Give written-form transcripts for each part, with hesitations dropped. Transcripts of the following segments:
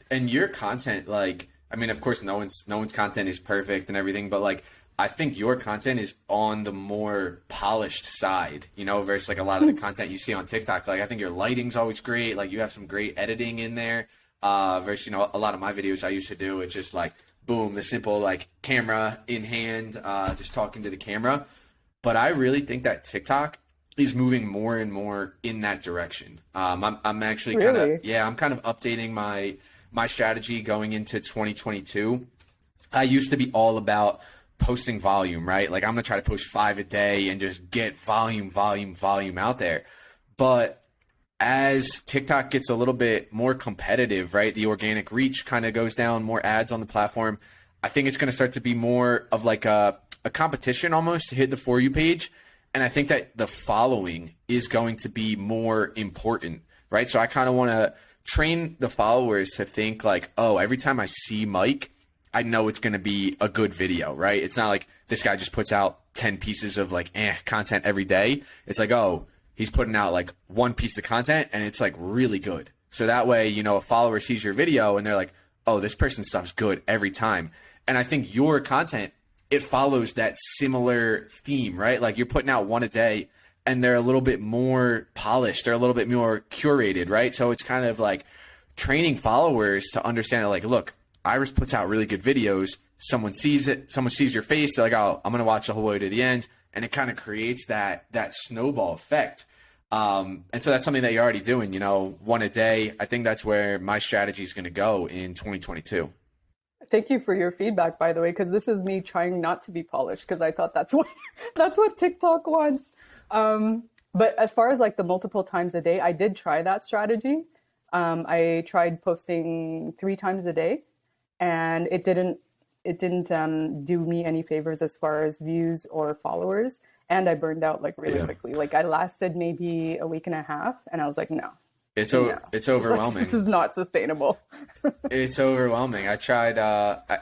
And your content, like, I mean, of course, no one's content is perfect and everything, but like, I think your content is on the more polished side, you know, versus like a lot of the content you see on TikTok. Like, I think your lighting's always great. Like, you have some great editing in there. Versus, you know, a lot of my videos I used to do, it's just like, boom, the simple like camera in hand, just talking to the camera. But I really think that TikTok is moving more and more in that direction. I'm actually Really? I'm kind of updating my strategy going into 2022. I used to be all about posting volume, right? Like I'm gonna try to post 5 a day and just get volume out there. But as TikTok gets a little bit more competitive, right? The organic reach kind of goes down, more ads on the platform. I think it's going to start to be more of like a competition almost to hit the For You page. And I think that the following is going to be more important, right? So I kind of want to train the followers to think like, oh, every time I see Mike, I know it's going to be a good video, right? It's not like this guy just puts out 10 pieces of like content every day. It's like, oh, he's putting out like one piece of content and it's like really good. So that way, you know, a follower sees your video and they're like, oh, this person's stuff's good every time. And I think your content, it follows that similar theme, right? Like you're putting out one a day and they're a little bit more polished. They're a little bit more curated, right? So it's kind of like training followers to understand that like, look, Iris puts out really good videos. Someone sees it, someone sees your face. They're like, oh, I'm going to watch the whole way to the end. And it kind of creates that snowball effect. And so that's something that you're already doing, you know, one a day. I think that's where my strategy is going to go in 2022. Thank you for your feedback, by the way, because this is me trying not to be polished because I thought that's what that's what TikTok wants. But as far as like the multiple times a day, I did try that strategy. I tried posting 3 times a day, and it didn't do me any favors as far as views or followers. And I burned out like really quickly. Like I lasted maybe a week and a half, and I was like, no. It's It's overwhelming. like, this is not sustainable. It's overwhelming. I tried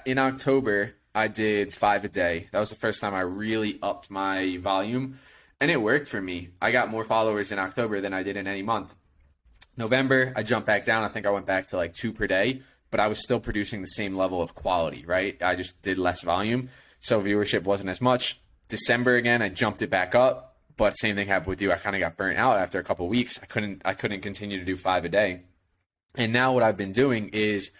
in October. I did 5 a day. That was the first time I really upped my volume, and it worked for me. I got more followers in October than I did in any month. November, I jumped back down. I think I went back to like 2 per day, but I was still producing the same level of quality, right? I just did less volume, so viewership wasn't as much. December again, I jumped it back up. But same thing happened with you. I kind of got burnt out after a couple of weeks. I couldn't continue to do 5 a day. And now what I've been doing is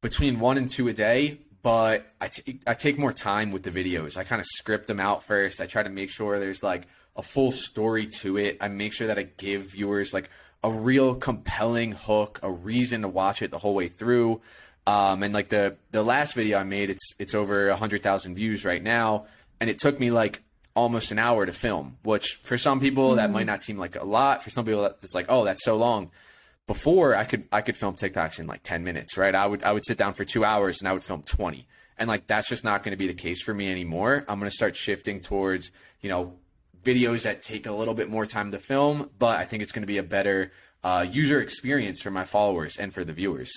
between 1 and 2 a day, but I take more time with the videos. I kind of script them out first. I try to make sure there's like a full story to it. I make sure that I give viewers like a real compelling hook, a reason to watch it the whole way through. And like the last video I made, it's over 100,000 views right now. And it took me like almost an hour to film, which for some people that might not seem like a lot. For some people it's like, oh, that's so long. Before I could film TikToks in like 10 minutes, right? I would sit down for 2 hours and I would film 20. And like that's just not going to be the case for me anymore. I'm going to start shifting towards, you know, videos that take a little bit more time to film, but I think it's going to be a better user experience for my followers and for the viewers.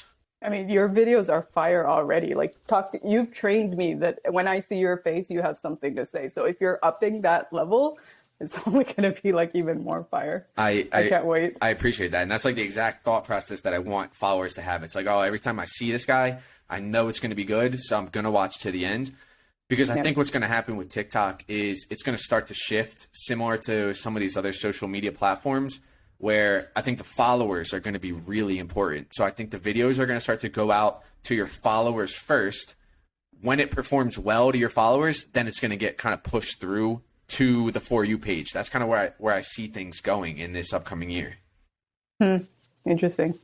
I mean, your videos are fire already. Like, you've trained me that when I see your face, you have something to say. So if you're upping that level, it's only going to be like even more fire. I can't wait. I appreciate that. And that's like the exact thought process that I want followers to have. It's like, oh, every time I see this guy, I know it's going to be good. So I'm going to watch to the end. Because I think what's going to happen with TikTok is it's going to start to shift similar to some of these other social media platforms, where I think the followers are going to be really important. So I think the videos are going to start to go out to your followers first. When it performs well to your followers, then it's going to get kind of pushed through to the For You page. That's kind of where I see things going in this upcoming year. Interesting.